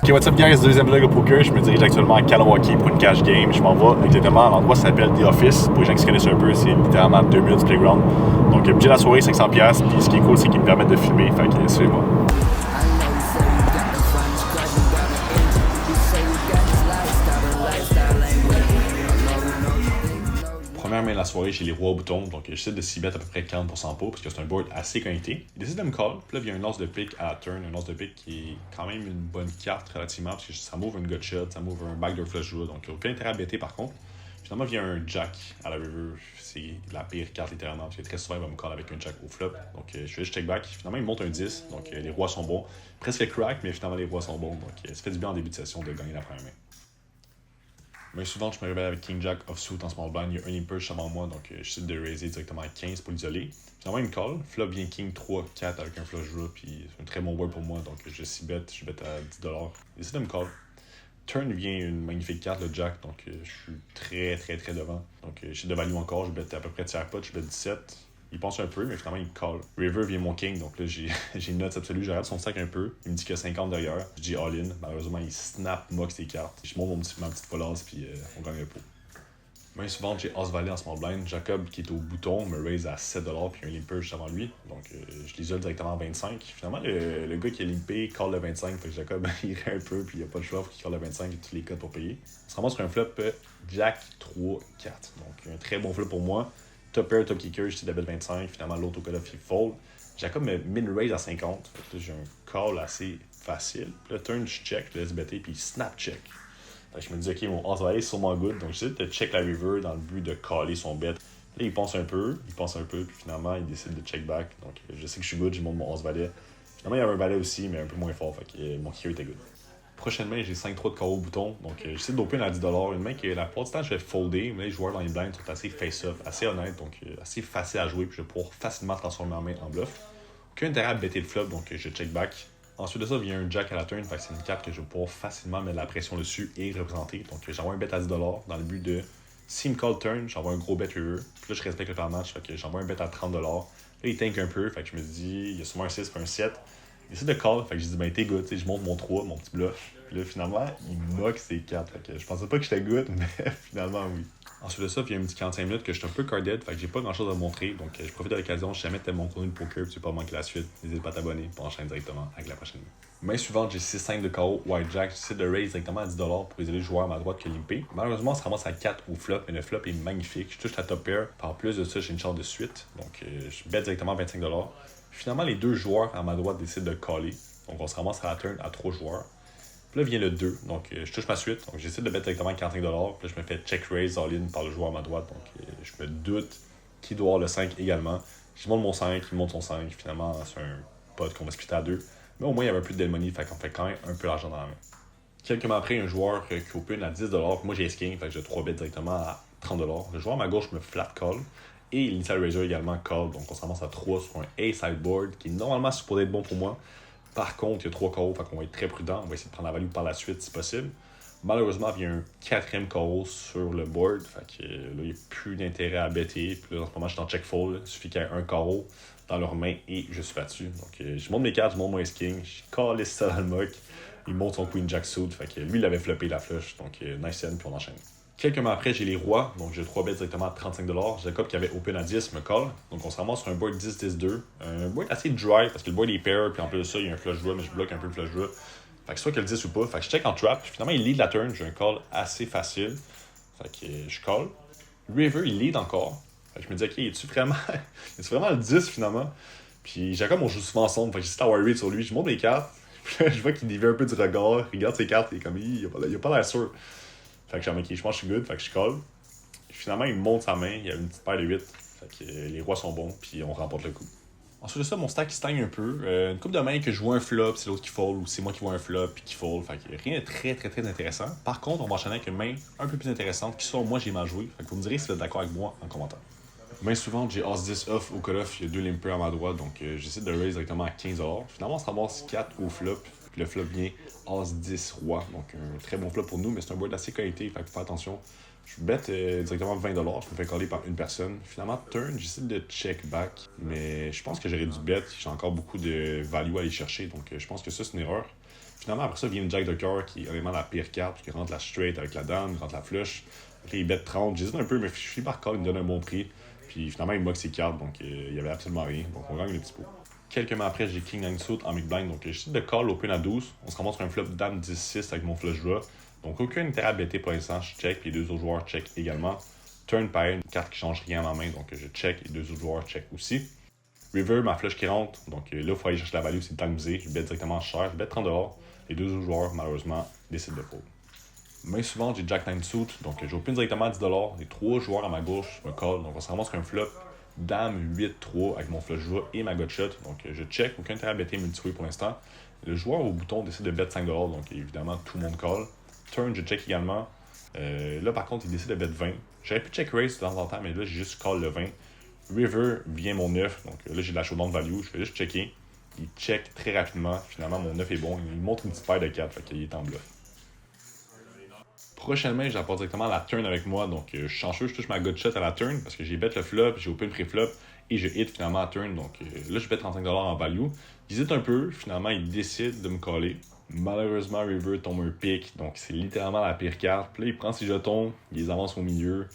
Ok, what's up guys, deuxième vlog au poker. Je me dirige actuellement à Kalawaki pour une cash game. Je m'en vais exactement à l'endroit qui s'appelle The Office. Pour les gens qui se connaissent un peu, c'est littéralement 2 minutes du playground. Donc, budget de la soirée, 500$. Puis ce qui est cool, c'est qu'ils me permettent de filmer. Fait que suivez-moi. Première main de la soirée, j'ai les rois au bouton, donc j'essaie de s'y mettre à peu près 40% pot parce que c'est un board assez qualité. Il décide de me call, puis là il y a un as de pique à la turn, un as de pique qui est quand même une bonne carte relativement parce que ça m'ouvre une gut shot, ça m'ouvre un backdoor flush draw, donc aucun intérêt à bêter par contre. Finalement, il y a un jack à la river, c'est la pire carte littéralement parce que très souvent il va me call avec un jack au flop, donc je fais juste check back. Finalement, il monte un 10, donc les rois sont bons, presque crack, mais finalement les rois sont bons, donc ça fait du bien en début de session de gagner la première main. Mais souvent, je me réveille avec King Jack offsuit en small blind. Il y a un impulse avant moi, donc j'essaie de raiser directement à 15 pour l'isoler. Finalement, il me call. Flop vient King 3-4 avec un flush draw, puis c'est un très bon word pour moi, donc je bête à 10$. Il essaie de me call. Turn vient une magnifique carte, le Jack, donc je suis très devant. Donc j'essaie de value encore, je bête à peu près tiers pot, je bête 17. Il pense un peu, mais finalement, il me call. River vient mon king, donc là, j'ai une note absolue. Je regarde son stack un peu. Il me dit qu'il y a 50 derrière. Je dis all-in. Malheureusement, il snap mock ses cartes. Je monte ma petite polasse, puis on gagne un pot. Main suivante, j'ai As-Valet en small blind. Jacob, qui est au bouton, me raise à 7$, puis un limper juste avant lui. Donc, je l'isole directement à 25. Finalement, le gars qui a limpé call le 25. Fait que Jacob, il rit un peu, puis il n'y a pas de choix pour qu'il call le 25. J'ai tous les codes pour payer. On se ramasse sur un flop Jack 3-4. Donc, un très bon flop pour moi. Top pair, top kicker, je suis d'habitude 25. Finalement, l'autre au cut-off, il fold. Jacob me min-raise à 50. Fait que là, j'ai un call assez facile. Puis là, turn, je check, je laisse bêter, puis snap check. Fait que je me dis, ok, mon As-Valet est sûrement good. Donc, j'essaie de check la river dans le but de caller son bet. Là, il pense un peu, puis finalement, il décide de check back. Donc, je sais que je suis good, je monte mon As-Valet. Finalement, il y avait un valet aussi, mais un peu moins fort. Fait que mon kicker était good. Prochaine main, j'ai 5-3 de carreau au bouton. Donc, j'essaie d'open à 10$. Une main qui, la plupart du temps, je vais folder. Mais les joueurs dans les blinds sont assez face-off, assez honnêtes. Donc, assez facile à jouer. Puis, je vais pouvoir facilement transformer ma main en bluff. Aucun intérêt à bêter le flop. Donc, je check back. Ensuite de ça, vient un jack à la turn. Fait que c'est une carte que je vais pouvoir facilement mettre de la pression dessus et représenter. Donc, j'envoie un bet à 10$ dans le but de, s'il me call turn, j'envoie un gros bet river. Puis là, je respecte le plan match. Fait que j'envoie un bet à 30$. Là, il tank un peu. Fait que je me dis, il y a sûrement un 6 puis un 7. Il essaie de call, fait que j'ai dit, ben t'es good, je monte mon 3, mon petit bluff. Puis là, finalement, il moque ses 4. Fait que je pensais pas que j'étais good, mais finalement, oui. Ensuite de ça, il y a un petit 45 minutes que je suis un peu carded, fait que j'ai pas grand chose à montrer. Donc, je profite de l'occasion. Si jamais t'aimes mon contenu de poker, tu veux pas manquer la suite, n'hésite pas à t'abonner pour enchaîner directement avec la prochaine. Main suivante, j'ai 6-5 de KO, White Jack. J'essaie de raise directement à 10$ pour isoler le joueur à ma droite qui a limpé. Malheureusement, on se ramasse à 4 au flop, mais le flop est magnifique. Je touche la top pair. Par plus de ça, j'ai une chance de suite. Donc, je bet directement 25$. Finalement, les deux joueurs à ma droite décident de caller. Donc, on se ramasse à la turn à 3 joueurs. Puis là vient le 2. Donc, je touche ma suite. Donc, j'essaie de mettre directement 45$. Puis là, je me fais check raise all-in par le joueur à ma droite. Donc, je me doute qui doit avoir le 5 également. Je monte mon 5, il monte son 5. Finalement, c'est un pote qu'on va splitter à 2. Mais au moins, il y avait un peu de dead money. Fait qu'on fait quand même un peu d'argent dans la main. Quelques mois après, un joueur qui open à 10$. Moi, j'ai king. Fait que j'ai 3 bets directement à 30$. Le joueur à ma gauche me flat call. Et l'initial raiser également call. Donc, on se ramasse à 3 sur un A sideboard qui est normalement supposé être bon pour moi. Par contre, il y a 3 carreaux, fait qu'on va être très prudent. On va essayer de prendre la value par la suite si possible. Malheureusement, il y a un 4e carreau sur le board. Fait que là, il n'y a plus d'intérêt à bêter. Puis là, en ce moment, je suis en check fold. Il suffit qu'il y ait un carreau dans leurs mains et je suis battu. Donc, je monte mes cartes, je monte mon king. Je calisse ça dans le mock. Il monte son queen jack suit. Fait que lui, il avait floppé la flush. Donc, nice end, puis on enchaîne. Quelques mois après, j'ai les rois, donc j'ai 3 bets directement à 35$. Jacob qui avait open à 10 me call. Donc on se ramasse sur un board 10-10-2. Un board assez dry parce que le board est pair, puis en plus de ça, il y a un flush draw, mais je bloque un peu le flush draw. Fait que soit qu'il le 10 ou pas. Fait que je check en trap. Puis finalement, il lead la turn. J'ai un call assez facile. Fait que je call. River, il lead encore. Fait que je me dis, ok, es-tu vraiment le 10 finalement? Puis Jacob, on joue souvent ensemble. Fait que j'essaie d'avoir read sur lui. Je monte mes cartes. Puis là, je vois qu'il dévie un peu du regard. Il regarde ses cartes et comme il a pas l'air sûr. Fait que j'ai remarqué, je pense que je suis good, fait que je call. Finalement, il me monte sa main, il y a une petite paire de 8. Fait que les rois sont bons, puis on remporte le coup. Ensuite de ça, mon stack il stagne un peu. Une couple de mains que je vois un flop, c'est l'autre qui fold, ou c'est moi qui vois un flop puis qui fold. Fait que rien de très intéressant. Par contre, on va enchaîner avec une main un peu plus intéressante qui, selon moi, j'ai mal joué. Fait que vous me direz si vous êtes d'accord avec moi en commentaire. Main suivante, j'ai As-10 off au cut-off, il y a 2 limpers à ma droite, donc j'essaie de raise directement à 15$. Finalement, on se ramasse 4 au flop. Puis le flop vient As-10 roi, donc un très bon flop pour nous, mais c'est un board assez qualité, fait que faut faire attention. Je bête directement 20$, je me fais caller par une personne. Finalement, turn, j'essaie de check back, mais je pense que j'aurais dû bet. J'ai encore beaucoup de value à aller chercher, donc je pense que ça, c'est une erreur. Finalement, après ça, vient une Jack de cœur qui est vraiment la pire carte, qui rentre la straight avec la dame, il rentre la flush. Après, il bet 30, j'hésite un peu, mais je finis par call, il me donne un bon prix. Puis finalement, il moque ses cartes, donc il y avait absolument rien. Donc on gagne le petit pot. Quelques mois après, j'ai King 9 suit en big blind, donc j'essaie de call open à 12. On se ramasse sur un flop dame 10-6 avec mon flush draw. Donc aucun intérêt à bêter pour l'instant, je check, puis les deux autres joueurs check également. Turn pareil, une carte qui change rien à ma main, donc je check, et les deux autres joueurs check aussi. River, ma flush qui rentre, donc là, il faut aller chercher la value, c'est le temps misé. Je bête directement cher, je bête 30$. Les deux autres joueurs, malheureusement, décident de fold. Main suivante, j'ai Jack 9 suit, donc j'open directement à 10$. Les trois joueurs à ma gauche me call, donc on se ramasse sur un flop. Dame 8-3 avec mon flush draw et ma gutshot, donc je check, aucun intérêt à bêter multi-way pour l'instant. Le joueur au bouton décide de bet 5$, donc évidemment tout le monde call. Turn, je check également. Là par contre, il décide de bet 20. J'aurais pu check raise de temps en temps, mais là j'ai juste call le 20. River vient mon 9, donc là j'ai de la showdown value, je vais juste checker. Il check très rapidement, finalement mon 9 est bon, il montre une petite paire de 4, fait qu'il est en bluff. Prochainement, j'apporte directement la turn avec moi, donc je suis chanceux, je touche ma gutshot à la turn parce que j'ai bet le flop, j'ai open pré-flop et je hit finalement à turn, donc là je bet 35$ en value. J'hésite un peu, finalement il décide de me caller. Malheureusement, River tombe un pick, donc c'est littéralement la pire carte. Puis là, il prend ses jetons, il les avance au milieu.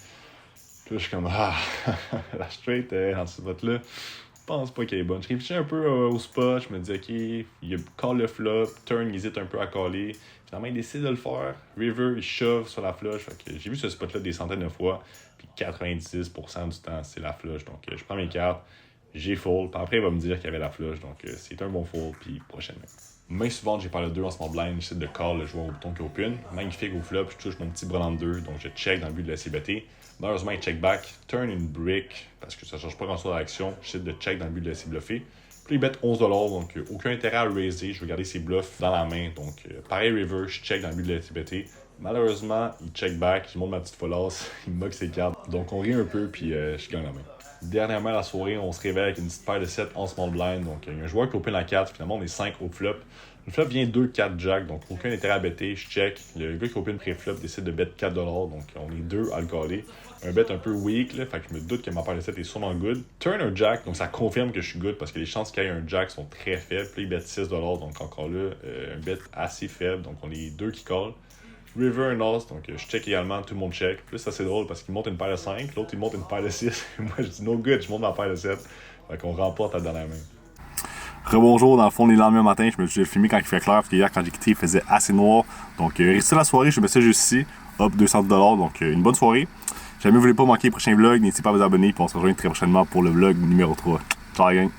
Puis là, je suis comme, la straight dans ce spot-là, je pense pas qu'elle est bonne. Je réfléchis un peu au spot, je me dis, ok, il call le flop, turn, il hésite un peu à caller. Finalement, il décide de le faire. River, il shove sur la flush. Fait que j'ai vu ce spot-là des centaines de fois. Puis 90% du temps, c'est la flush. Donc, je prends mes cartes, j'ai fold. Puis après, il va me dire qu'il y avait la flush. Donc, c'est un bon fold. Puis prochainement. Main suivante, j'ai pas le 2 en small blind. J'essaie de call le joueur au bouton qui open. Magnifique au flop. Je touche mon petit bras en 2. Donc, je check dans le but de laisser bêter. Malheureusement, il check back. Turn une brick. Parce que ça change pas grand-chose à l'action. J'essaie de check dans le but de laisser bluffer. Puis il bet 11$, donc aucun intérêt à raiser. Je vais garder ses bluffs dans la main. Donc pareil River, je check dans le but de laisser bêter. Malheureusement, il check back, il monte ma petite folasse, il moque ses cartes. Donc on rit un peu, puis je gagne la main. Dernièrement, la soirée, on se réveille avec une petite paire de 7 en small blind. Donc il y a un joueur qui open la 4, finalement on est 5 au flop. Le flop vient 2-4 jack, donc aucun intérêt à bêter, je check. Le gars qui open pré-flop décide de bet 4$, donc on est 2 à le caller. Un bet un peu weak, là, fait que je me doute que ma paire de 7 est sûrement good. Turn un jack, donc ça confirme que je suis good parce que les chances qu'il y ait un jack sont très faibles. Puis il bet 6$, donc encore là, un bet assez faible, donc on est 2 qui call. River un as, donc je check également, tout le monde check. Plus ça c'est drôle parce qu'il monte une paire de 5, l'autre il monte une paire de 6. Moi je dis no good, je monte ma paire de 7. Fait qu'on remporte à la dernière main. Rebonjour, dans le fond, les lendemains matin, je me suis filmé quand il fait clair, parce que hier, quand j'ai quitté, il faisait assez noir. Donc, resté la soirée, je mets ça juste ici. Hop, 200$, donc une bonne soirée. Si jamais vous voulez pas manquer les prochains vlogs, n'hésitez pas à vous abonner, puis on se rejoint très prochainement pour le vlog numéro 3. Ciao, gang!